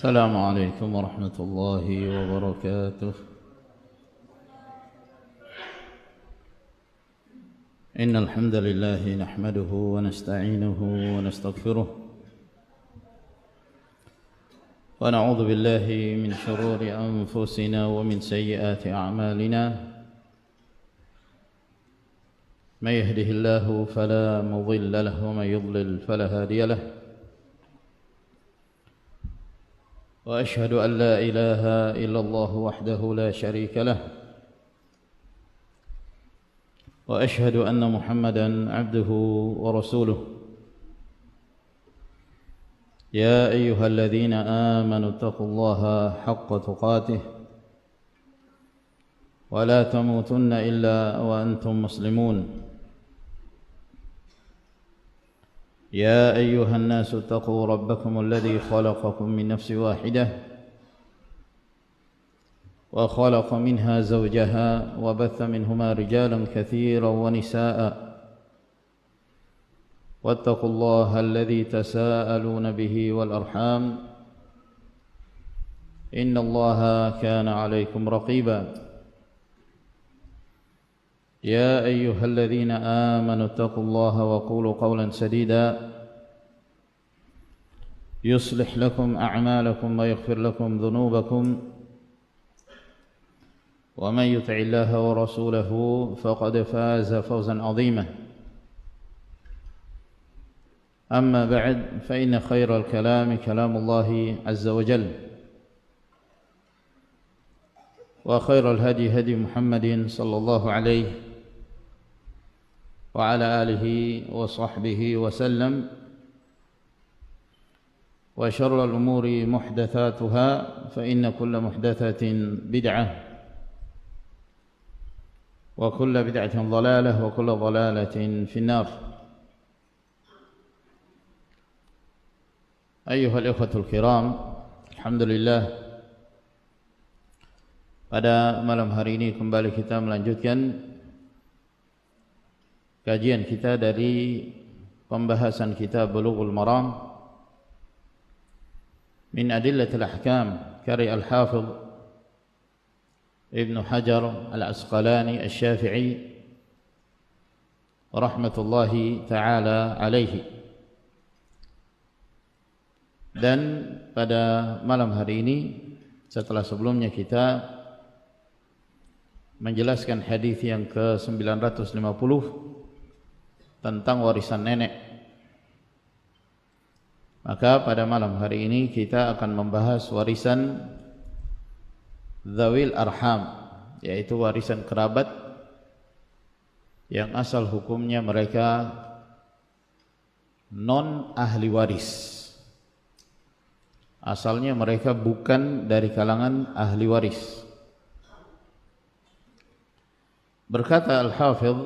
السلام عليكم ورحمة الله وبركاته. إن الحمد لله نحمده ونستعينه ونستغفره ونعوذ بالله من شرور أنفسنا ومن سيئات أعمالنا. من يهده الله فلا مضل له ومن يضلل فلا هادي له. وأشهد أن لا إله إلا الله وحده لا شريك له. وأشهد أن محمدا عبده ورسوله. يا أيها الذين آمنوا اتقوا الله حق تقاته ولا تموتن إلا وأنتم مسلمون. يا أيها الناس اتقوا ربكم الذي خلقكم من نفس واحدة وخلق منها زوجها وبث منهما رجالا كثيرا ونساء واتقوا الله الذي تساءلون به والأرحام إن الله كان عليكم رقيبا. يا أيها الذين آمنوا اتقوا الله وقولوا قولا سديدا يصلح لكم أعمالكم ويغفر لكم ذنوبكم ومن يطع الله ورسوله فقد فاز فوزا عظيما. أما بعد فإن خير الكلام كلام الله عز وجل وخير الهدي هدي محمد صلى الله عليه وعلى آله وصحبه وسلم. وشر الأمور محدثاتها فإن كل محدثة بدعة وكل بدعة ضلالة وكل ضلالة في النار. أيها الإخوة الكرام, alhamdulillah, pada malam hari ini kembali kita melanjutkan kajian kita dari pembahasan kitab Bulughul Maram min Adillatil Ahkam karya Al-Hafidh Ibn Hajar Al-Asqalani Asy-Syafi'i rahmatullahi ta'ala alaihi. Dan pada malam hari ini, setelah sebelumnya kita menjelaskan hadis yang ke-950 tentang warisan nenek, maka pada malam hari ini kita akan membahas warisan Dzawil Arham, yaitu warisan kerabat yang asal hukumnya mereka non ahli waris. Asalnya mereka bukan dari kalangan ahli waris. Berkata Al-Hafidh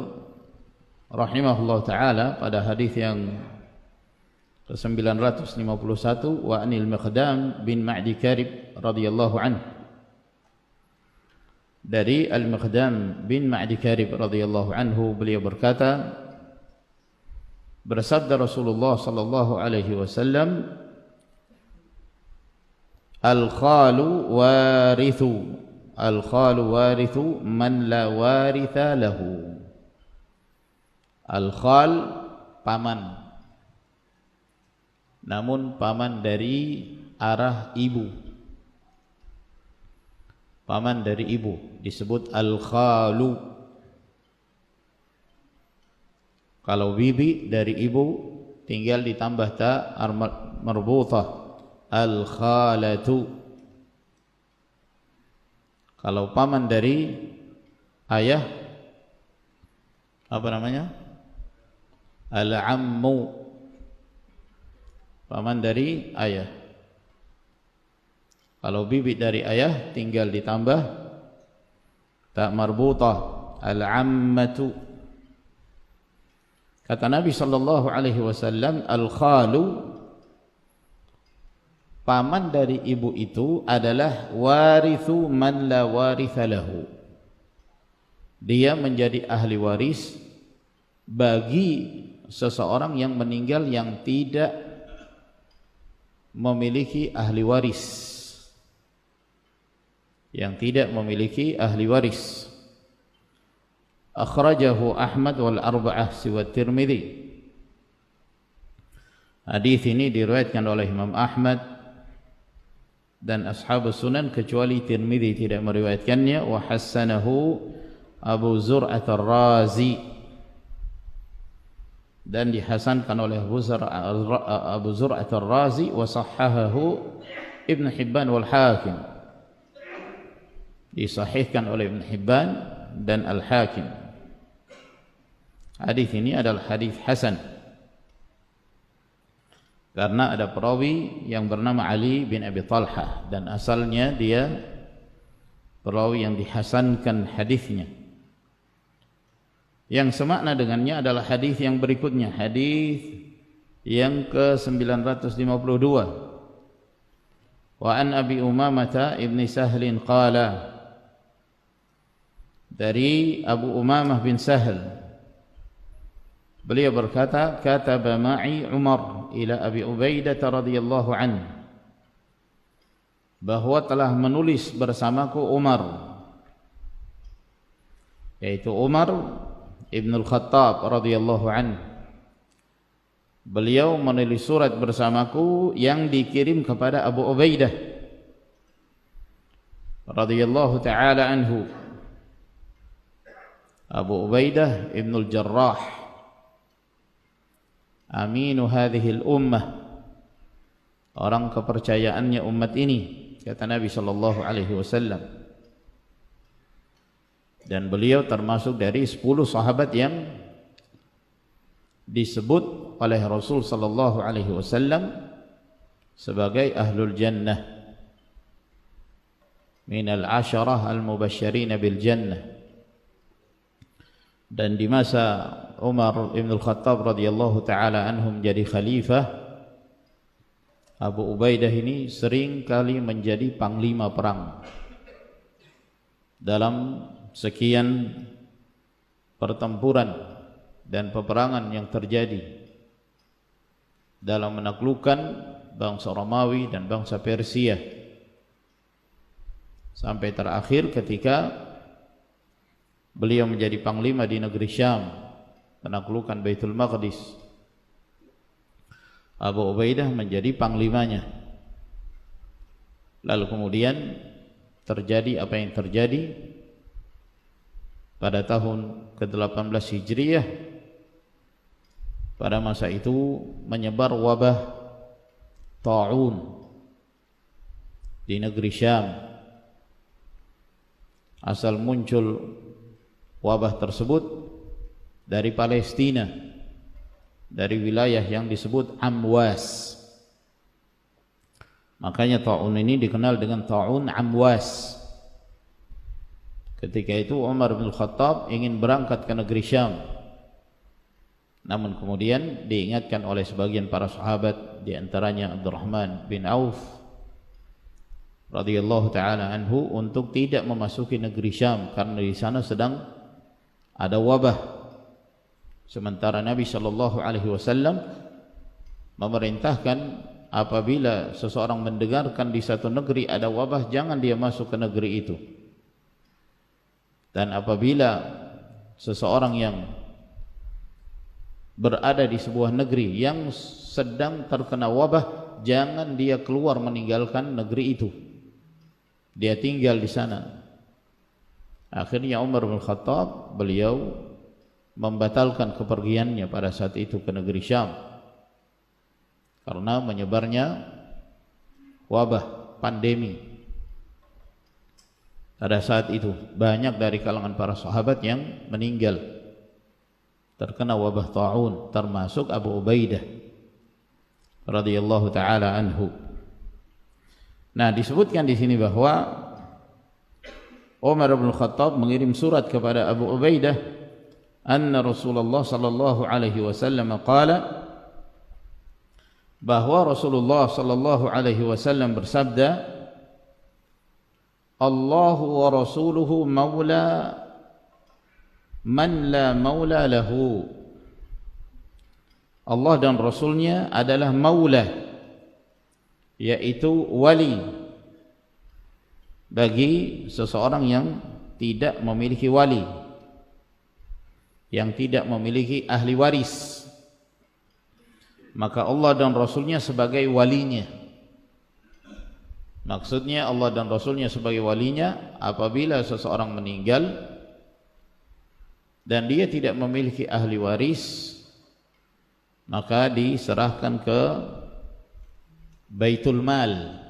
rahimahullah ta'ala pada hadis yang ke-951, wa anil Miqdam bin Ma'di Karib radhiyallahu anhu, dari Al-Miqdam bin Ma'di Karib radhiyallahu anhu, beliau berkata, bersabda Rasulullah sallallahu alaihi wasallam, al-khalu warithu, al-khalu warithu man la waritha lahu. Al-khal paman, namun paman dari arah ibu. Paman dari ibu disebut al-khalu. Kalau bibi dari ibu tinggal ditambah ta marbutah, al-khalatu. Kalau paman dari ayah, apa namanya? Al-ammu. Paman dari ayah. Kalau bibi dari ayah tinggal ditambah ta marbutah, al-ammatu. Kata Nabi sallallahu alaihi wasallam, al-khalu, paman dari ibu itu adalah warithu man la waritha lahu. Dia menjadi ahli waris bagi seseorang yang meninggal yang tidak memiliki ahli waris, yang tidak memiliki ahli waris. Akhrajahu Ahmad wal arba'ah siwa Tirmidzi. Hadis ini diriwayatkan oleh Imam Ahmad dan ashabus sunan kecuali Tirmidzi tidak meriwayatkannya. Wa hassanahu Abu Zur'at ar-Razi, dan dihasankan oleh Abu Zur'at ar-Razi. Wa sahhahahu Ibn Hibban wal Hakim, disahihkan oleh Ibn Hibban dan Al-Hakim. Hadis ini adalah hadis hasan karena ada perawi yang bernama Ali bin Abi Talhah, dan asalnya dia perawi yang dihasankan hadisnya. Yang semakna dengannya adalah hadis yang berikutnya, hadis yang ke-952. Wa an Abi Umamah ibni Sahlin qala, dari Abu Umamah bin Sahl, beliau berkata, kataba ma'i Umar ila Abi Ubaidah radhiyallahu anhu, bahwa telah menulis bersamaku Umar, yaitu Umar Ibn al-Khattab radhiyallahu anhu. Beliau menulis surat bersamaku yang dikirim kepada Abu Ubaidah radhiyallahu taala anhu. Abu Ubaidah Ibn al-Jarrah, aminu hadhil ummah, orang kepercayaannya umat ini, kata Nabi sallallahu alaihi wasallam. Dan beliau termasuk dari 10 sahabat yang disebut oleh Rasul sallallahu alaihi wasallam sebagai ahlul jannah, minal asyarah al-mubasysyirin bil jannah. Dan di masa Umar Ibn al-Khattab radhiyallahu taala anhu menjadi khalifah, Abu Ubaidah ini sering kali menjadi panglima perang. Dalam sekian pertempuran dan peperangan yang terjadi dalam menaklukkan bangsa Romawi dan bangsa Persia, sampai terakhir ketika beliau menjadi panglima di negeri Syam, penaklukan Baitul Maqdis, Abu Ubaidah menjadi panglimanya. Lalu kemudian terjadi apa yang terjadi pada tahun ke-18 Hijriah. Pada masa itu menyebar wabah ta'un di negeri Syam. Asal muncul wabah tersebut dari Palestina, dari wilayah yang disebut Amwas. Makanya ta'un ini dikenal dengan ta'un Amwas. Ketika itu Umar bin Khattab ingin berangkat ke negeri Syam, namun kemudian diingatkan oleh sebagian para sahabat, di antaranya Abdurrahman bin Auf radhiyallahu taala anhu, untuk tidak memasuki negeri Syam karena di sana sedang ada wabah. Sementara Nabi sallallahu alaihi wasallam memerintahkan apabila seseorang mendengarkan di satu negeri ada wabah, jangan dia masuk ke negeri itu. Dan apabila seseorang yang berada di sebuah negeri yang sedang terkena wabah, jangan dia keluar meninggalkan negeri itu, dia tinggal di sana. Akhirnya Umar bin Khattab, beliau membatalkan kepergiannya pada saat itu ke negeri Syam karena menyebarnya wabah, pandemi. Pada saat itu banyak dari kalangan para sahabat yang meninggal terkena wabah ta'un, termasuk Abu Ubaidah radhiyallahu taala anhu. Nah, disebutkan di sini bahwa Umar bin Khattab mengirim surat kepada Abu Ubaidah, anna Rasulullah sallallahu alaihi wasallam qala, bahwa Rasulullah sallallahu alaihi wasallam bersabda, Allahu wa rasuluhu maula man la maula lahu. Allah dan Rasulnya adalah maula, yaitu wali bagi seseorang yang tidak memiliki wali, yang tidak memiliki ahli waris, maka Allah dan Rasulnya sebagai walinya. Maksudnya Allah dan Rasulnya sebagai walinya apabila seseorang meninggal dan dia tidak memiliki ahli waris, maka diserahkan ke Baitul Mal,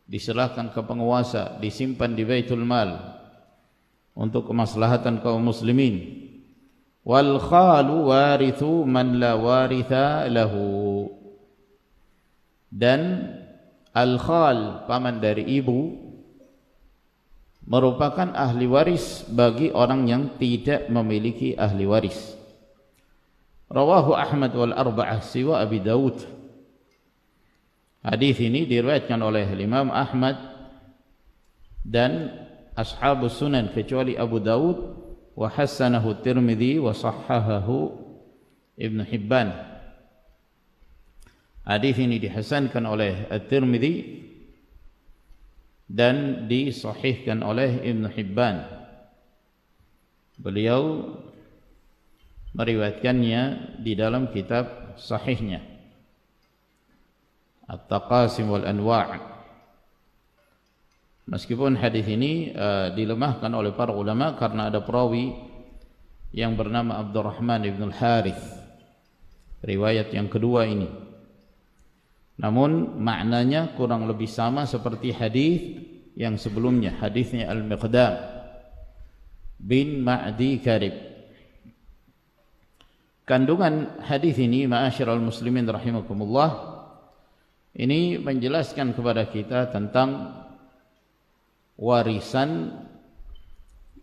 diserahkan ke penguasa, disimpan di Baitul Mal untuk kemaslahatan kaum muslimin. Wal khalu warithu man la waritha lahu. Dan al khal, paman dari ibu, merupakan ahli waris bagi orang yang tidak memiliki ahli waris. Rawahu Ahmad wal arba'ah siwa Abi Daud. Hadis ini diriwayatkan oleh Imam Ahmad dan ashabus sunan kecuali Abu Daud, wa hassanahu Tirmidzi wa sahhahahu Ibnu Hibban. Hadis ini dihasankan oleh At-Tirmidzi dan disahihkan oleh Ibnu Hibban. Beliau meriwayatkannya di dalam kitab sahihnya At-Taqasim wal Anwa'. Meskipun hadis ini dilemahkan oleh para ulama karena ada perawi yang bernama Abdurrahman ibn al-Harith, riwayat yang kedua ini. Namun maknanya kurang lebih sama seperti hadis yang sebelumnya, hadisnya Al-Miqdam bin Ma'di Karib. Kandungan hadis ini, ma'asyiral muslimin rahimakumullah, ini menjelaskan kepada kita tentang warisan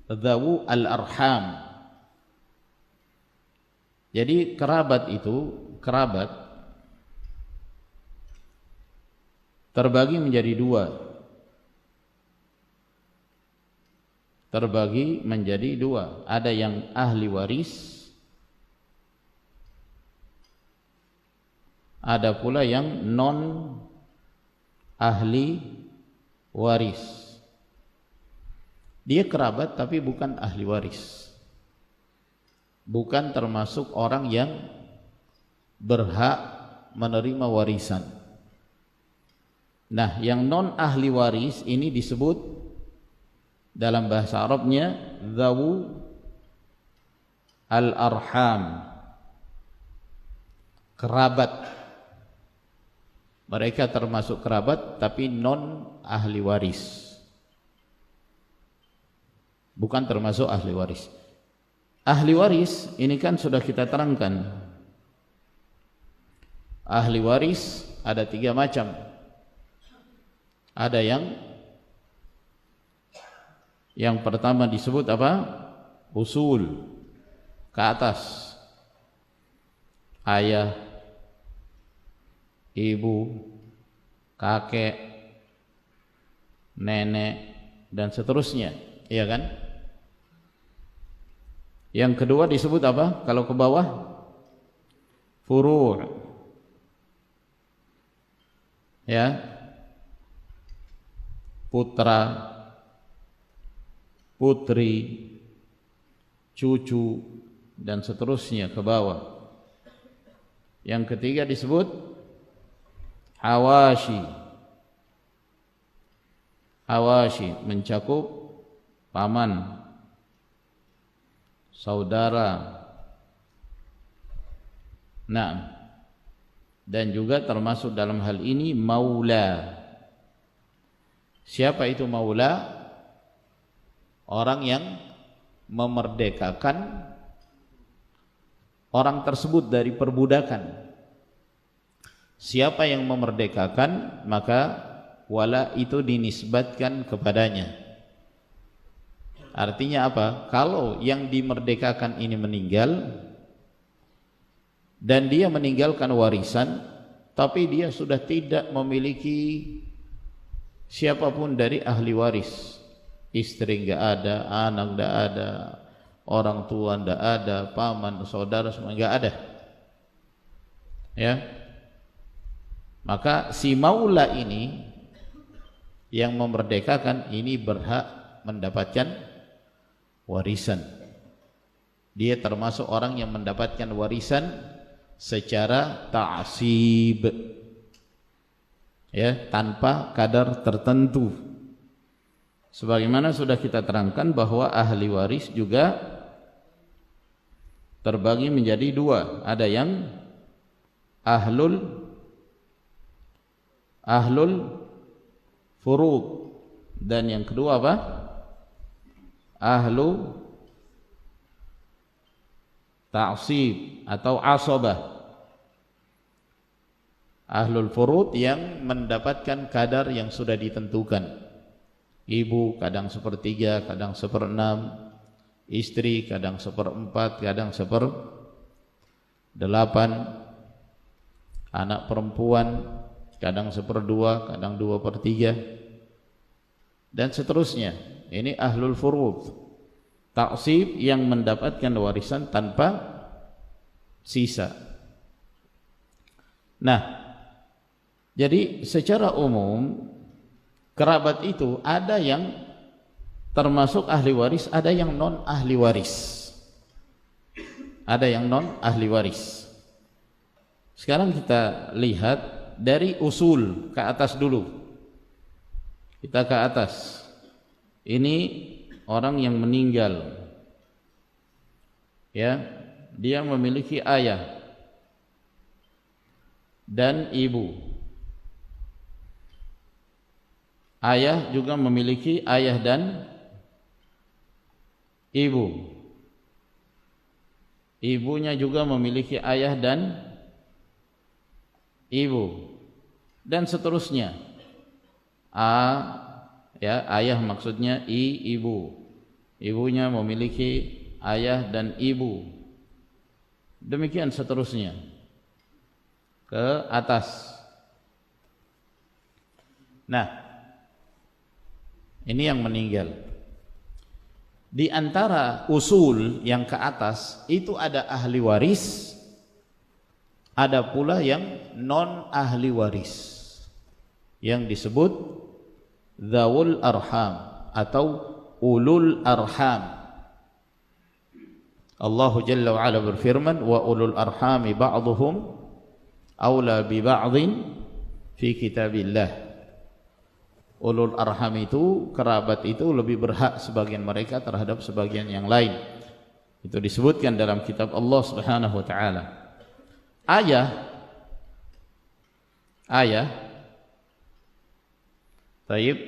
dzawu al-arham. Jadi kerabat itu, kerabat terbagi menjadi dua. Terbagi menjadi dua. Ada yang ahli waris, ada pula yang non ahli waris. Dia kerabat tapi bukan ahli waris, bukan termasuk orang yang berhak menerima warisan. Nah, yang non ahli waris ini disebut dalam bahasa Arabnya dzawu al-arham, kerabat. Mereka termasuk kerabat tapi non ahli waris, bukan termasuk ahli waris. Ahli waris ini kan sudah kita terangkan. Ahli waris ada 3 macam. Ada yang pertama disebut apa? Usul, ke atas. Ayah, ibu, kakek, nenek, dan seterusnya, iya kan? Yang kedua disebut apa? Kalau ke bawah, furu', ya, putra, putri, cucu, dan seterusnya ke bawah. Yang ketiga disebut hawashi. Hawashi mencakup paman, saudara, nah, dan juga termasuk dalam hal ini maula. Siapa itu maula? Orang yang memerdekakan orang tersebut dari perbudakan. Siapa yang memerdekakan, maka wala itu dinisbatkan kepadanya. Artinya apa? Kalau yang dimerdekakan ini meninggal dan dia meninggalkan warisan, tapi dia sudah tidak memiliki siapapun dari ahli waris. Istri enggak ada, anak enggak ada, orang tua enggak ada, paman, saudara semua enggak ada. Ya. Maka si maula ini yang memerdekakan ini berhak mendapatkan warisan. Dia termasuk orang yang mendapatkan warisan secara ta'sib, ya, tanpa kadar tertentu. Sebagaimana sudah kita terangkan bahwa ahli waris juga terbagi menjadi dua. Ada yang ahlul furud, dan yang kedua apa? Ahlu ta'sib atau asabah. Ahlul furud yang mendapatkan kadar yang sudah ditentukan. Ibu kadang 1/3, kadang 1/6, istri kadang 1/4, kadang 1/8, anak perempuan kadang 1/2, kadang 2/3, dan seterusnya. Ini ahlul furud, ta'sib yang mendapatkan warisan tanpa sisa. Nah, jadi secara umum kerabat itu ada yang termasuk ahli waris, ada yang non ahli waris. Ada yang non ahli waris. Sekarang kita lihat dari usul ke atas dulu. Kita ke atas. Ini orang yang meninggal, ya, dia memiliki ayah dan ibu. Ayah juga memiliki ayah dan ibu. Ibunya juga memiliki ayah dan ibu, dan seterusnya. Ya, ayah maksudnya ibu. Ibunya memiliki ayah dan ibu. Demikian seterusnya ke atas. Nah, ini yang meninggal. Di antara usul yang ke atas itu ada ahli waris, ada pula yang non ahli waris, yang disebut dzawul arham atau ulul arham. Allah Jalla wa Ala berfirman, wa ulul arhami ba'dhum aula bi ba'dhin fi kitabillah. Ulul arham itu, kerabat itu lebih berhak sebagian mereka terhadap sebagian yang lain. Itu disebutkan dalam kitab Allah Subhanahu wa taala. Ayah Taib,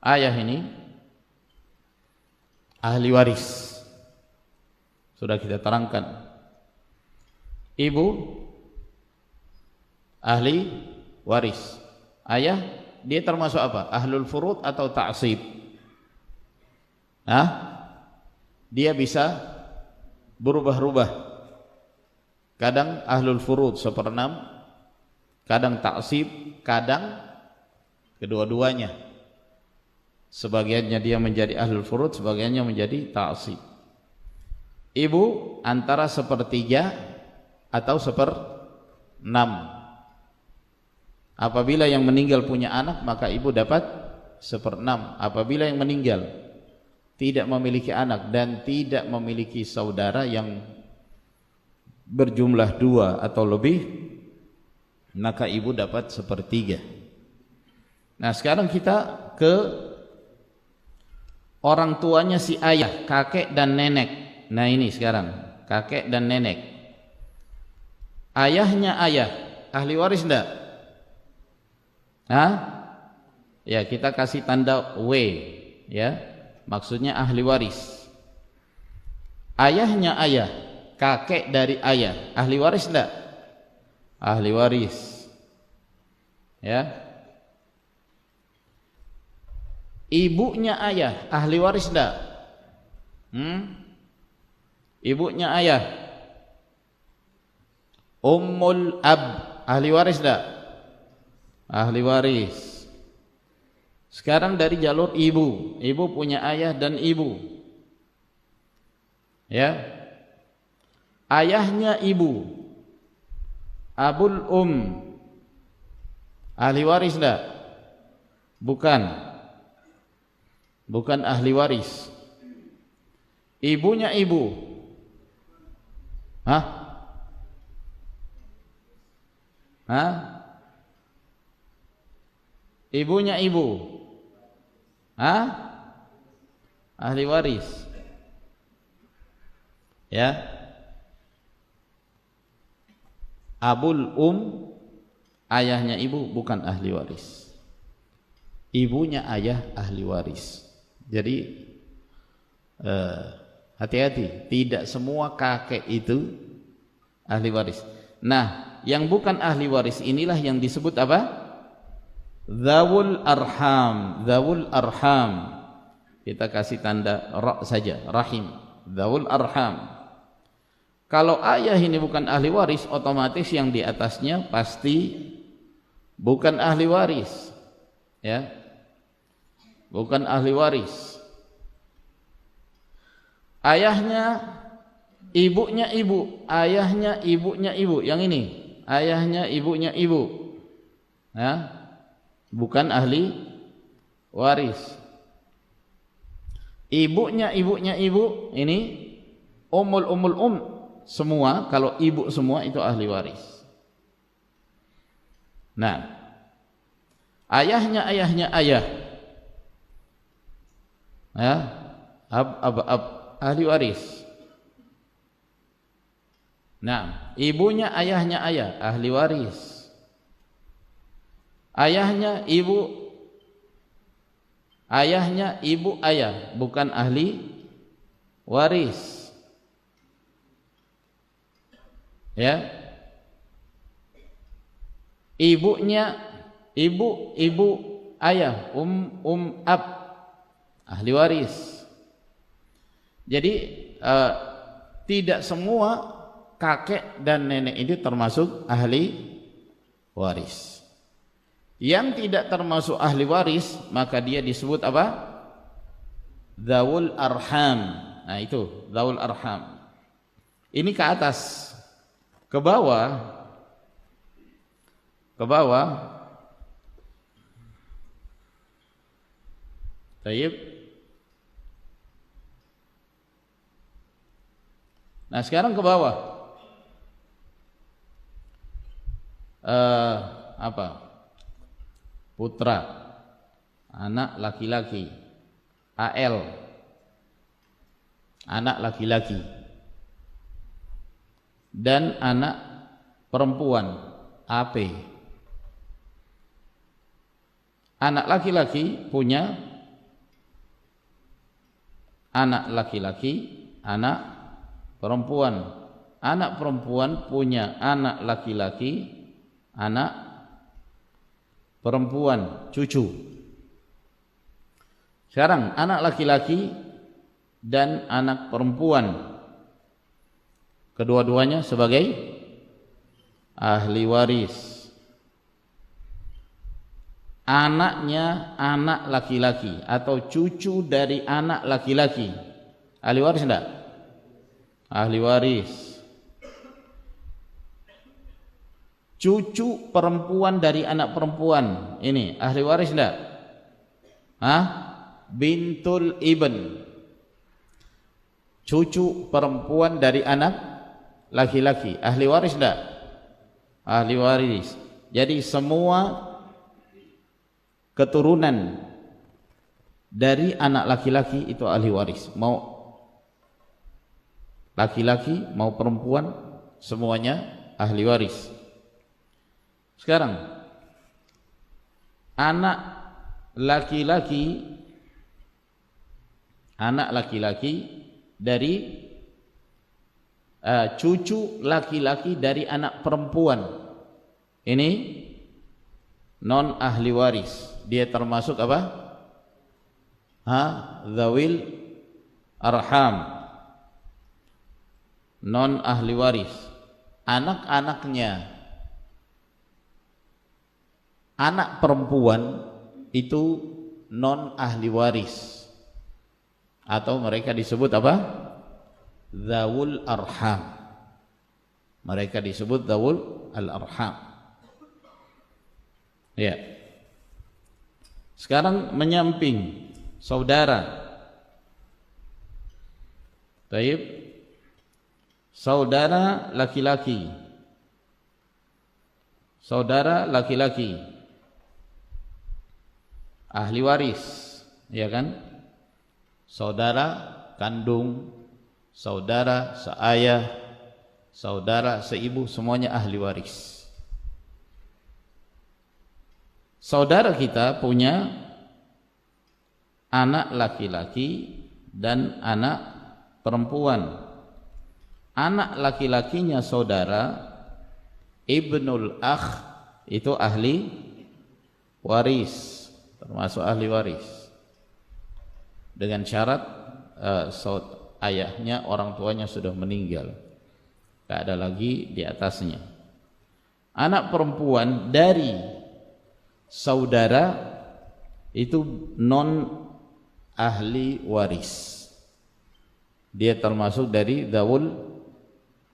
ayah ini ahli waris, sudah kita terangkan. Ibu ahli waris. Ayah dia termasuk apa? Ahlul furud atau ta'sib? Dia bisa berubah-ubah. Kadang ahlul furud 1/6, kadang ta'sib, kadang kedua-duanya. Sebagiannya dia menjadi ahlul furud, sebagiannya menjadi ta'sib. Ibu antara 1/3 atau 1/6. Apabila yang meninggal punya anak, maka ibu dapat 1/6. Apabila yang meninggal tidak memiliki anak dan tidak memiliki saudara yang berjumlah 2 atau lebih, maka ibu dapat 1/3. Nah, sekarang kita ke orang tuanya si ayah, kakek dan nenek. Nah, ini sekarang kakek dan nenek. Ayahnya ayah, ahli waris enggak? Ya, kita kasih tanda W, ya, maksudnya ahli waris. Ayahnya ayah, kakek dari ayah, ahli waris enggak? Ahli waris, ya. Ibunya ayah, ahli waris enggak? Ibunya ayah, ummul ab, ahli waris enggak? Ahli waris. Sekarang dari jalur ibu. Ibu punya ayah dan ibu, Ya. Ayahnya ibu, abul ahli waris enggak? Bukan. Bukan ahli waris. Ibunya ibu. Hah? Hah? Ibunya ibu. Hah? Ahli waris. Ya. Abul ayahnya ibu bukan ahli waris. Ibunya ayah ahli waris. Jadi hati-hati, tidak semua kakek itu ahli waris. Nah, yang bukan ahli waris inilah yang disebut apa? Dzawul arham. Dzawul arham. Kita kasih tanda ra saja, rahim. Dzawul arham. Kalau ayah ini bukan ahli waris, otomatis yang di atasnya pasti bukan ahli waris. Ya. Bukan ahli waris. Ayahnya, ibunya ibu, ayahnya, ibunya ibu. Yang ini, ayahnya, ibunya ibu. Ya. Bukan ahli waris. Ibunya ibu, ini umul semua, kalau ibu semua itu ahli waris. Nah, ayah, ya, ahli waris. Nah, ibunya ayahnya ayah, ahli waris. Ayahnya ibu ayah, bukan ahli waris. Ya. Ibunya ibu ayah, ab, ahli waris. Jadi tidak semua kakek dan nenek itu termasuk ahli waris. Yang tidak termasuk ahli waris, maka dia disebut apa? Dzawul arham. Nah, itu dzawul arham. Ini ke atas. Ke bawah. Baik. Nah, sekarang ke bawah. Apa? Putra, anak laki-laki. AL, anak laki-laki. Dan anak perempuan, AP. Anak laki-laki punya anak laki-laki, anak perempuan. Anak perempuan punya anak laki-laki, anak perempuan, cucu. Sekarang anak laki-laki dan anak perempuan, kedua-duanya sebagai ahli waris. Anaknya anak laki-laki atau cucu dari anak laki-laki, ahli waris enggak? Ahli waris. Cucu perempuan dari anak perempuan, ini ahli waris enggak? Bintul ibn, cucu perempuan dari anak laki-laki, ahli waris enggak? Ahli waris. Jadi semua keturunan dari anak laki-laki itu ahli waris. Mau laki-laki mau perempuan, semuanya ahli waris. Sekarang anak laki-laki dari cucu laki-laki dari anak perempuan, ini non ahli waris. Dia termasuk apa? Dzawil arham, non ahli waris. Anak-anaknya anak perempuan itu non ahli waris, atau mereka disebut apa? dzawul arham. Mereka disebut dzawul al-arham. Ya. Sekarang menyamping saudara. Baik. Saudara laki-laki. Saudara laki-laki. Ahli waris, ya kan? Saudara kandung, saudara seayah, saudara seibu, semuanya ahli waris. Saudara kita punya anak laki-laki dan anak perempuan. Anak laki-lakinya saudara, ibnul akh, itu ahli waris, termasuk ahli waris. Dengan syarat ayahnya, orang tuanya sudah meninggal, tidak ada lagi di atasnya. Anak perempuan dari saudara itu non ahli waris, dia termasuk dari dzawul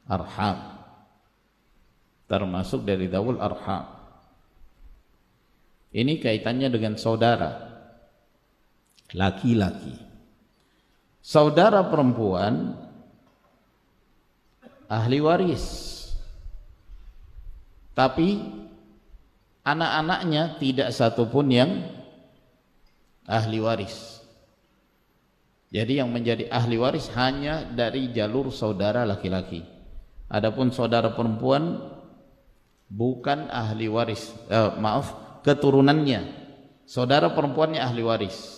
arham, termasuk dari dzawul arham. Ini kaitannya dengan saudara laki-laki. Saudara perempuan ahli waris, tapi anak-anaknya tidak satupun yang ahli waris. Jadi yang menjadi ahli waris hanya dari jalur saudara laki-laki. Adapun saudara perempuan bukan ahli waris, keturunannya. Saudara perempuannya ahli waris.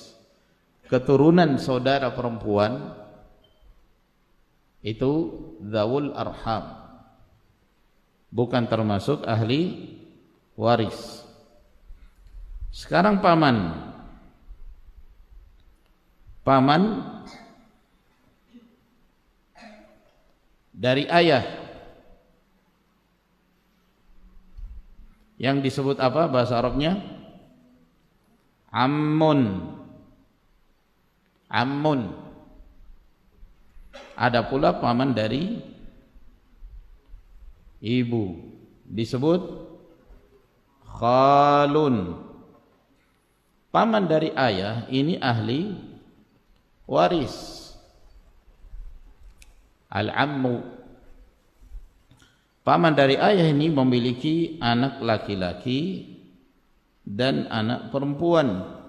Keturunan saudara perempuan itu dzawul arham, bukan termasuk ahli waris. Sekarang paman dari ayah yang disebut apa bahasa Arabnya? Ammun. Ada pula paman dari ibu disebut khalun. Paman dari ayah ini ahli waris, al-ammu. Paman dari ayah ini memiliki anak laki-laki dan anak perempuan.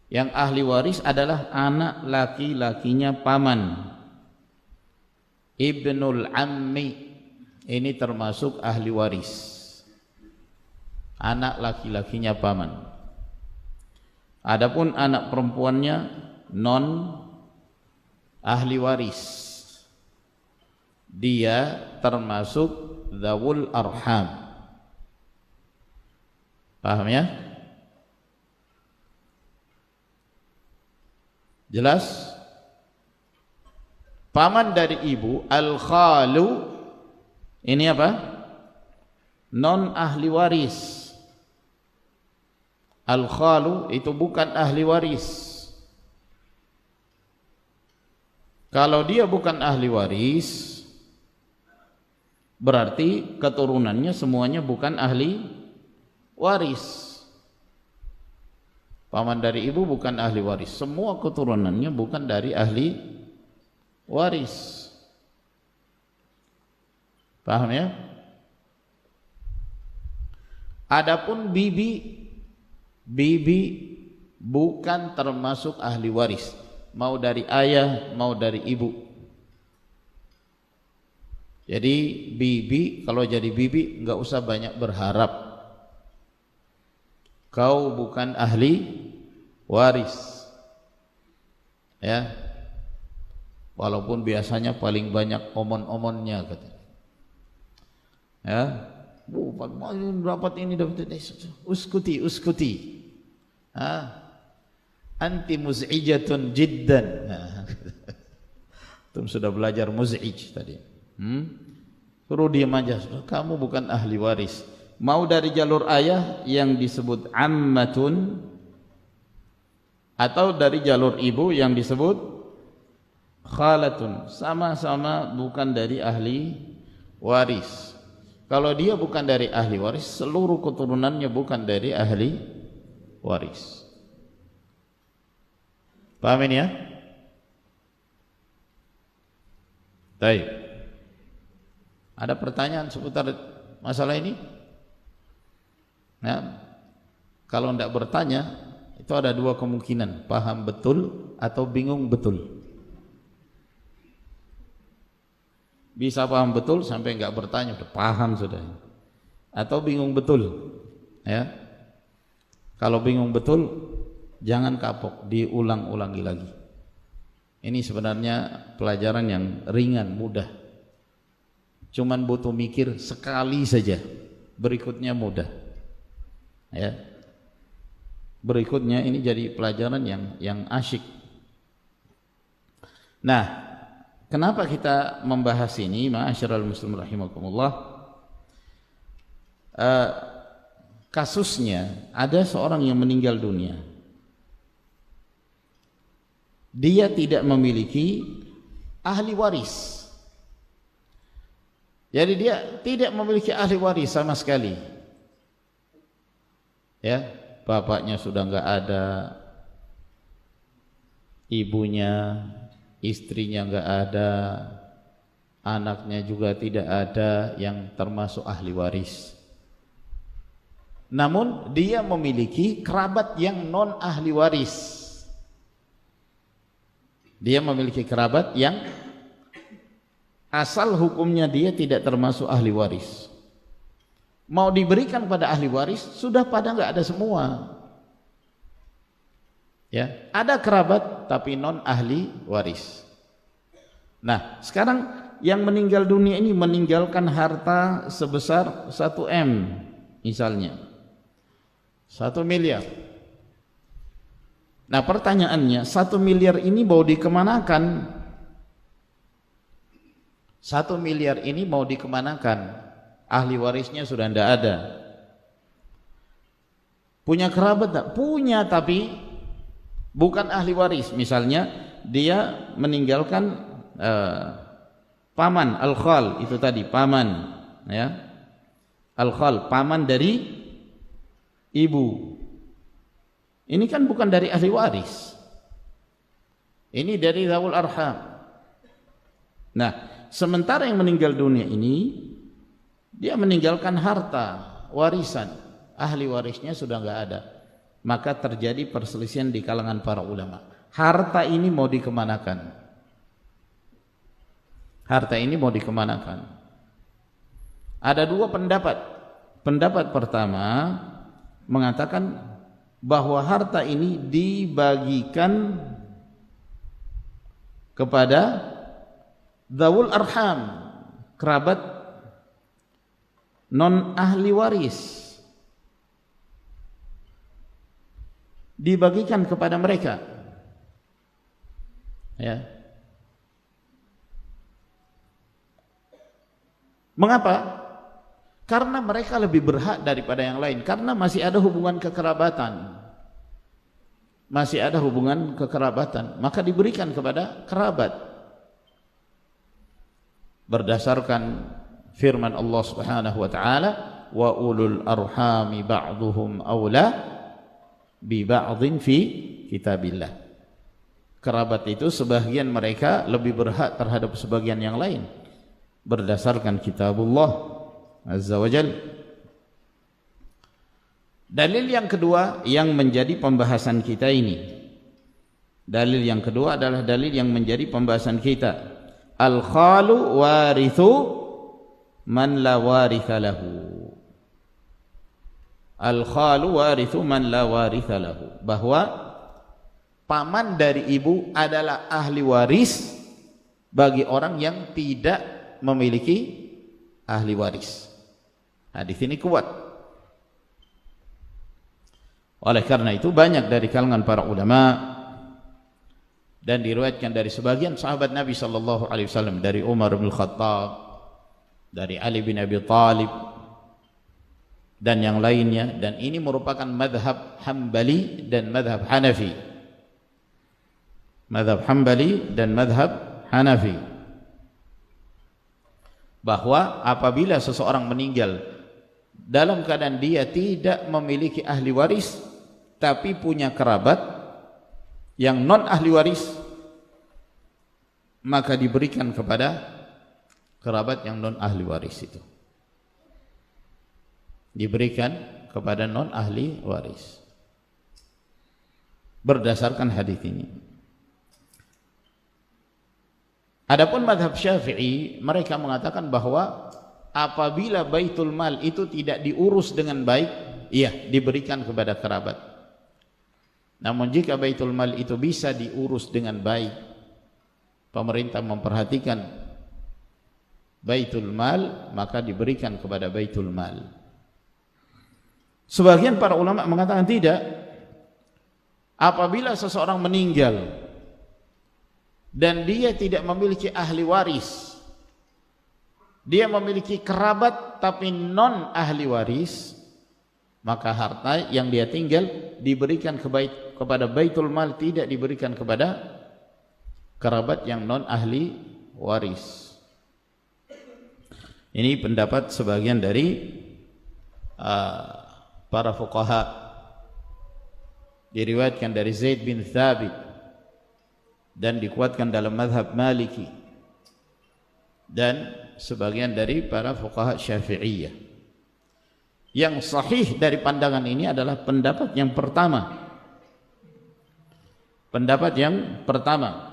Yang ahli waris adalah anak laki-lakinya paman. Ibnul ammi ini termasuk ahli waris, anak laki-lakinya paman. Adapun anak perempuannya non ahli waris, dia termasuk dzawul arham. Paham ya? Jelas? Paman dari ibu, al-khalu, ini apa? Non ahli waris. Al-khalu itu bukan ahli waris. Kalau dia bukan ahli waris, berarti keturunannya semuanya bukan ahli waris. Paman dari ibu bukan ahli waris, semua keturunannya bukan dari ahli waris. Paham ya? Adapun bibi bukan termasuk ahli waris, mau dari ayah mau dari ibu. Jadi bibi, kalau jadi bibi enggak usah banyak berharap. Kau bukan ahli waris, ya. Walaupun biasanya paling banyak omon-omonnya, katanya. Ya, bu, dapat ini, dapat ini, uskuti, anti muz'ijatun jiddan. Tum sudah belajar muz'ij tadi. Suruh diam aja, kamu bukan ahli waris. Mau dari jalur ayah yang disebut ammatun, atau dari jalur ibu yang disebut khalatun, sama-sama bukan dari ahli waris. Kalau dia bukan dari ahli waris, seluruh keturunannya bukan dari ahli waris. Paham ini ya? Baik. Ada pertanyaan seputar masalah ini? Nah, kalau tidak bertanya, itu ada dua kemungkinan, paham betul atau bingung betul. Bisa paham betul sampai enggak bertanya, udah paham sudah. Atau bingung betul, ya. Kalau bingung betul, jangan kapok, diulang-ulangi lagi. Ini sebenarnya pelajaran yang ringan, mudah. Cuman butuh mikir sekali saja, berikutnya mudah. Ya. Berikutnya ini jadi pelajaran yang asyik. Nah, kenapa kita membahas ini, ma'asyiral muslimin rahimakumullah? Kasusnya ada seorang yang meninggal dunia. Dia tidak memiliki ahli waris. Jadi dia tidak memiliki ahli waris sama sekali. Ya, bapaknya sudah enggak ada, ibunya, istrinya enggak ada, anaknya juga tidak ada yang termasuk ahli waris. Namun dia memiliki kerabat yang non ahli waris. Dia memiliki kerabat yang asal hukumnya dia tidak termasuk ahli waris. Mau diberikan pada ahli waris, sudah pada enggak ada semua. Ya, ada kerabat tapi non ahli waris. Nah, sekarang yang meninggal dunia ini meninggalkan harta sebesar 1 M misalnya. 1 miliar. Nah, pertanyaannya, 1 miliar ini mau dikemanakan? 1 miliar ini mau dikemanakan? Ahli warisnya sudah tidak ada. Punya kerabat tak? Punya, tapi bukan ahli waris. Misalnya dia meninggalkan paman, al-khal, itu tadi paman, ya, al-khal, paman dari ibu. Ini kan bukan dari ahli waris, ini dari zawul arham. Nah, sementara yang meninggal dunia ini, dia meninggalkan harta warisan, ahli warisnya sudah enggak ada. Maka terjadi perselisihan di kalangan para ulama. Harta ini mau dikemanakan? Harta ini mau dikemanakan? Ada dua pendapat. Pendapat pertama mengatakan bahwa harta ini dibagikan kepada dzawul arham, kerabat non ahli waris, dibagikan kepada mereka, ya. Mengapa? Karena mereka lebih berhak daripada yang lain, karena masih ada hubungan kekerabatan. Masih ada hubungan kekerabatan, maka diberikan kepada kerabat. Berdasarkan firman Allah Subhanahu wa taala, wa ulul arhami ba'dhum aula bi ba'dhin fi kitabillah. Kerabat itu sebagian mereka lebih berhak terhadap sebagian yang lain berdasarkan kitabullah Azza wa Jal. Dalil yang kedua yang menjadi pembahasan kita ini, dalil yang kedua adalah dalil yang menjadi pembahasan kita. Al-khalu warithu man la waritha lahu. Al-khalu warithu man la waritha lahu. Bahwa paman dari ibu adalah ahli waris bagi orang yang tidak memiliki ahli waris. Hadis ini kuat. Oleh karena itu banyak dari kalangan para ulama dan diriwayatkan dari sebagian sahabat Nabi sallallahu alaihi wasallam, dari Umar bin Khattab, dari Ali bin Abi Thalib dan yang lainnya, dan ini merupakan madhab Hambali dan madhab Hanafi. Madhab Hambali dan madhab Hanafi, bahwa apabila seseorang meninggal dalam keadaan dia tidak memiliki ahli waris tapi punya kerabat yang non ahli waris, maka diberikan kepada kerabat yang non ahli waris itu, diberikan kepada non ahli waris berdasarkan hadis ini. Adapun mazhab Syafi'i, mereka mengatakan bahwa apabila baitul mal itu tidak diurus dengan baik, iya, diberikan kepada kerabat. Namun jika baitul mal itu bisa diurus dengan baik, pemerintah memperhatikan baitul mal, maka diberikan kepada baitul mal. Sebagian para ulama mengatakan tidak. Apabila seseorang meninggal dan dia tidak memiliki ahli waris, dia memiliki kerabat tapi non ahli waris, maka harta yang dia tinggal diberikan kepada baitul mal, tidak diberikan kepada kerabat yang non ahli waris. Ini pendapat sebagian dari para fuqaha, diriwayatkan dari Zaid bin Thabit dan dikuatkan dalam mazhab Maliki dan sebagian dari para fuqaha Syafi'iyah. Yang sahih dari pandangan ini adalah pendapat yang pertama. Pendapat yang pertama,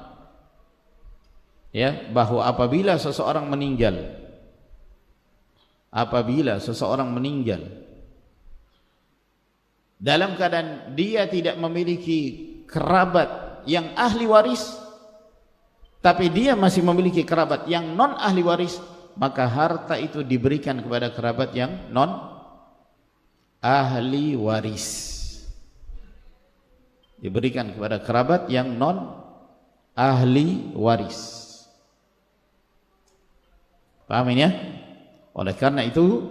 ya, bahwa apabila seseorang meninggal dalam keadaan dia tidak memiliki kerabat yang ahli waris, tapi dia masih memiliki kerabat yang non ahli waris, maka harta itu diberikan kepada kerabat yang non ahli waris, diberikan kepada kerabat yang non ahli waris. Paham ini ya? Oleh karena itu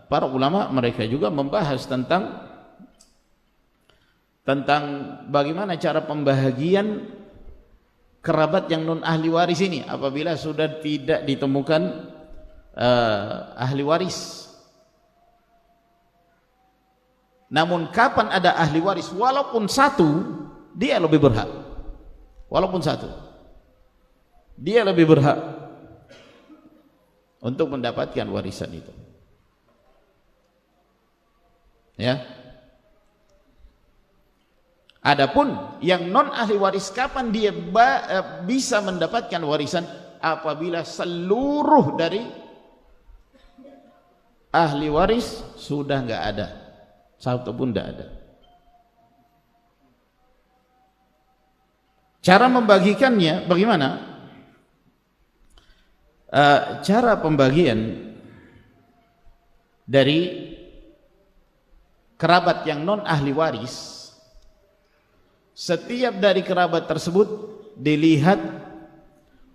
para ulama mereka juga membahas tentang bagaimana cara pembahagian kerabat yang non ahli waris ini apabila sudah tidak ditemukan ahli waris. Namun kapan ada ahli waris, walaupun satu, dia lebih berhak. Walaupun satu, dia lebih berhak untuk mendapatkan warisan itu. Ya. Adapun yang non ahli waris, kapan dia bisa mendapatkan warisan? Apabila seluruh dari ahli waris sudah enggak ada, satu pun enggak ada. Cara membagikannya bagaimana? Cara pembagian dari kerabat yang non ahli waris, setiap dari kerabat tersebut dilihat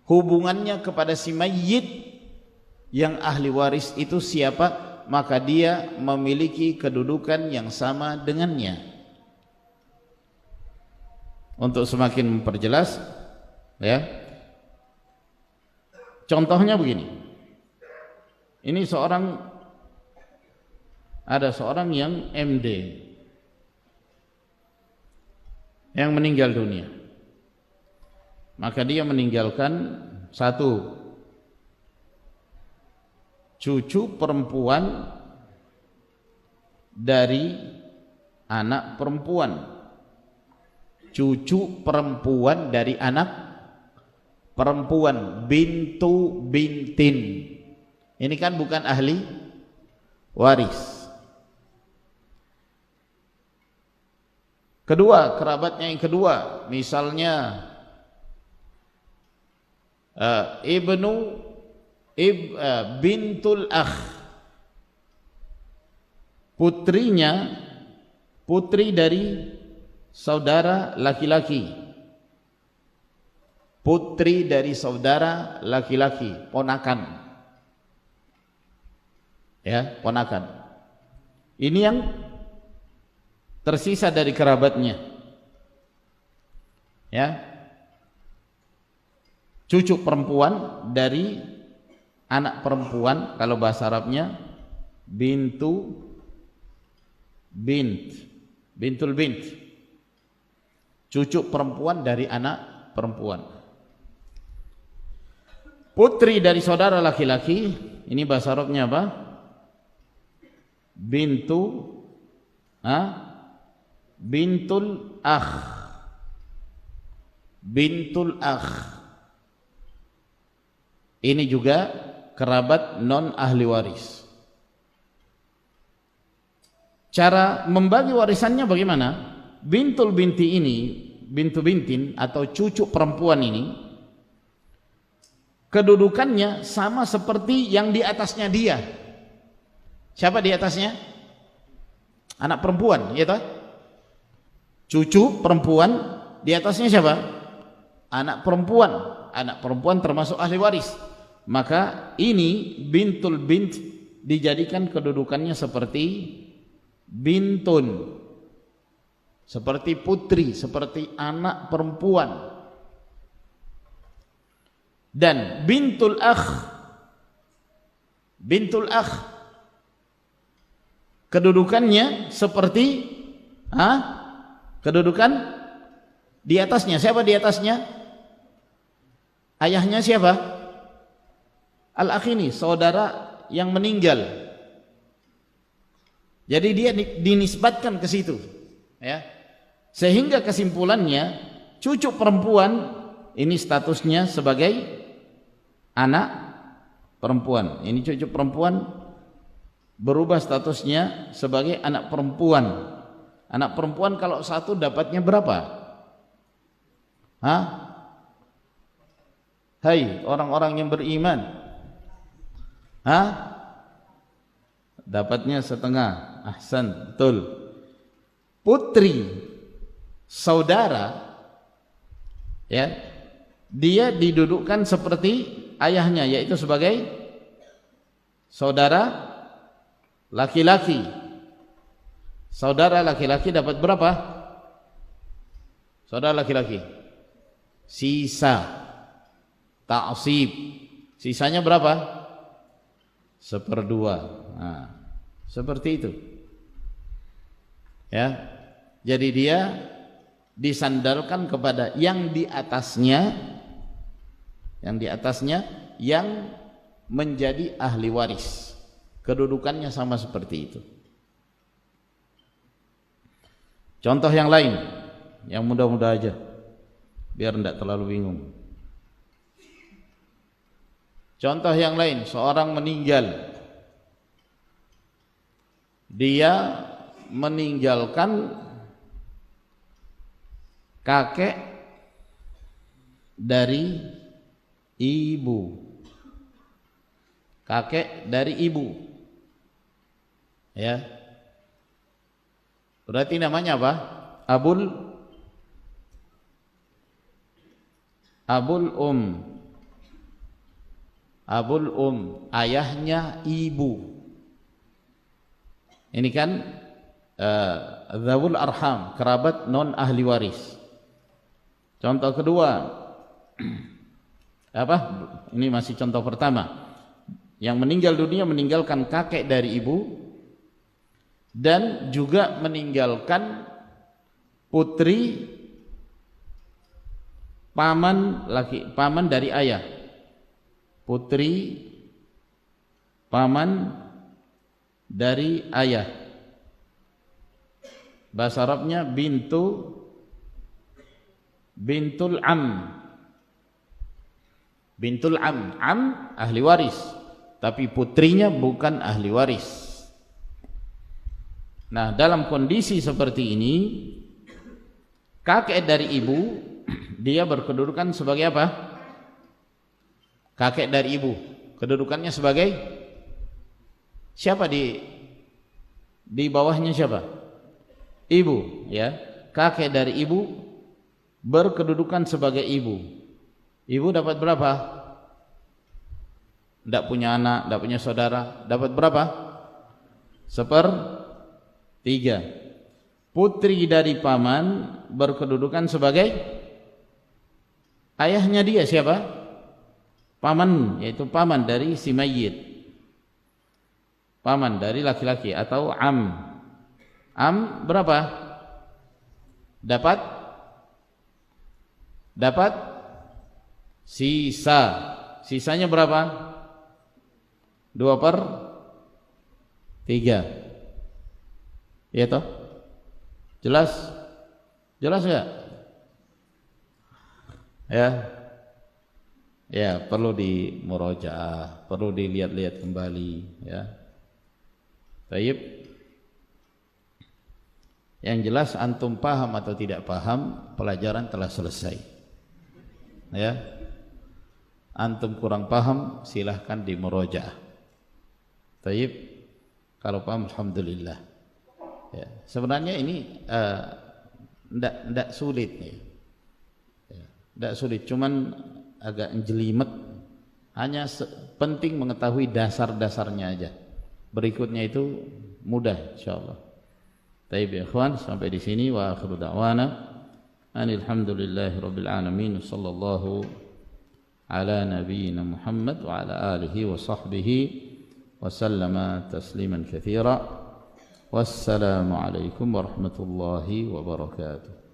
hubungannya kepada si mayyit yang ahli waris itu siapa, maka dia memiliki kedudukan yang sama dengannya. Untuk semakin memperjelas, ya, contohnya begini. Ini ada seorang yang MD yang meninggal dunia, maka dia meninggalkan satu cucu perempuan dari anak perempuan, cucu perempuan dari anak perempuan, bintu bintin. Ini kan bukan ahli waris. Kedua, kerabatnya yang kedua, misalnya bintul akh, putri dari saudara laki-laki, putri dari saudara laki-laki, ponakan, ya, ponakan. Ini yang tersisa dari kerabatnya, ya. cucu perempuan dari anak perempuan, kalau bahasa Arabnya bintul bint, cucu perempuan dari anak perempuan. Putri dari saudara laki-laki, ini bahasa Arabnya apa? Bintul akh. Ini juga kerabat non ahli waris. Cara membagi warisannya bagaimana? Bintul binti ini, bintu bintin atau cucu perempuan ini, kedudukannya sama seperti yang di atasnya dia. Siapa di atasnya? Anak perempuan, ya toh? Cucu perempuan, di atasnya siapa? Anak perempuan. Anak perempuan termasuk ahli waris. Maka ini bintul bint dijadikan kedudukannya seperti bintun, seperti putri, seperti anak perempuan. Dan bintul akh kedudukannya seperti kedudukan di atasnya. Siapa di atasnya? Ayahnya siapa? Al-akh ini saudara yang meninggal. Jadi dia dinisbatkan ke situ, ya. Sehingga kesimpulannya cucu perempuan ini statusnya sebagai anak perempuan. Ini cucu perempuan berubah statusnya sebagai anak perempuan. Anak perempuan kalau satu dapatnya berapa? Hai orang-orang yang beriman, dapatnya setengah. Ahsan, betul. Putri saudara, ya, dia didudukkan seperti ayahnya, yaitu sebagai saudara laki-laki. Saudara laki-laki dapat berapa? Saudara laki-laki sisa ta'sib, sisanya berapa? 1/2. Nah, seperti itu, ya. Jadi dia disandarkan kepada yang di atasnya, yang menjadi ahli waris. Kedudukannya sama seperti itu. Contoh yang lain, yang mudah-mudah aja, biar tidak terlalu bingung. Contoh yang lain, seorang meninggal, dia meninggalkan kakek dari ibu, ya. Berarti namanya apa? Abul ayahnya ibu. Ini kan dzawul arham, kerabat non ahli waris. Contoh kedua, apa? Ini masih contoh pertama. Yang meninggal dunia meninggalkan kakek dari ibu dan juga meninggalkan putri paman dari ayah. Putri paman dari ayah. Bahasa Arabnya bintul am. Bintul am ahli waris, tapi putrinya bukan ahli waris. Nah, dalam kondisi seperti ini, kakek dari ibu dia berkedudukan sebagai apa? Kakek dari ibu, kedudukannya sebagai siapa? Di bawahnya siapa? Ibu, ya. Kakek dari ibu berkedudukan sebagai ibu. Ibu dapat berapa? Tidak punya anak, tidak punya saudara, dapat berapa? 1/3. Putri dari paman berkedudukan sebagai ayahnya dia siapa? paman, yaitu paman dari si mayit, paman dari laki-laki, atau am. Am berapa? Dapat sisa. Sisanya berapa? 2/3. Ya toh? Jelas? Jelas enggak? Ya, perlu di murojaah, perlu dilihat-lihat kembali, ya. Baik. Yang jelas antum paham atau tidak paham, pelajaran telah selesai. Ya. Antum kurang paham, silahkan di murojaah. Baik. Kalau paham, alhamdulillah. Ya. Sebenarnya ini ndak sulit nih. Ya. Ndak sulit, cuman agak jelimet. Hanya penting mengetahui dasar-dasarnya aja. Berikutnya itu mudah insyaallah. Baik ya ikhwan, sampai di sini wa akhiru da'wana alhamdulillahirabbil alamin, sallallahu ala nabiyyina Muhammad wa ala alihi wa sahbihi wa sallama tasliman katsira. Wassalamu alaikum warahmatullahi wabarakatuh.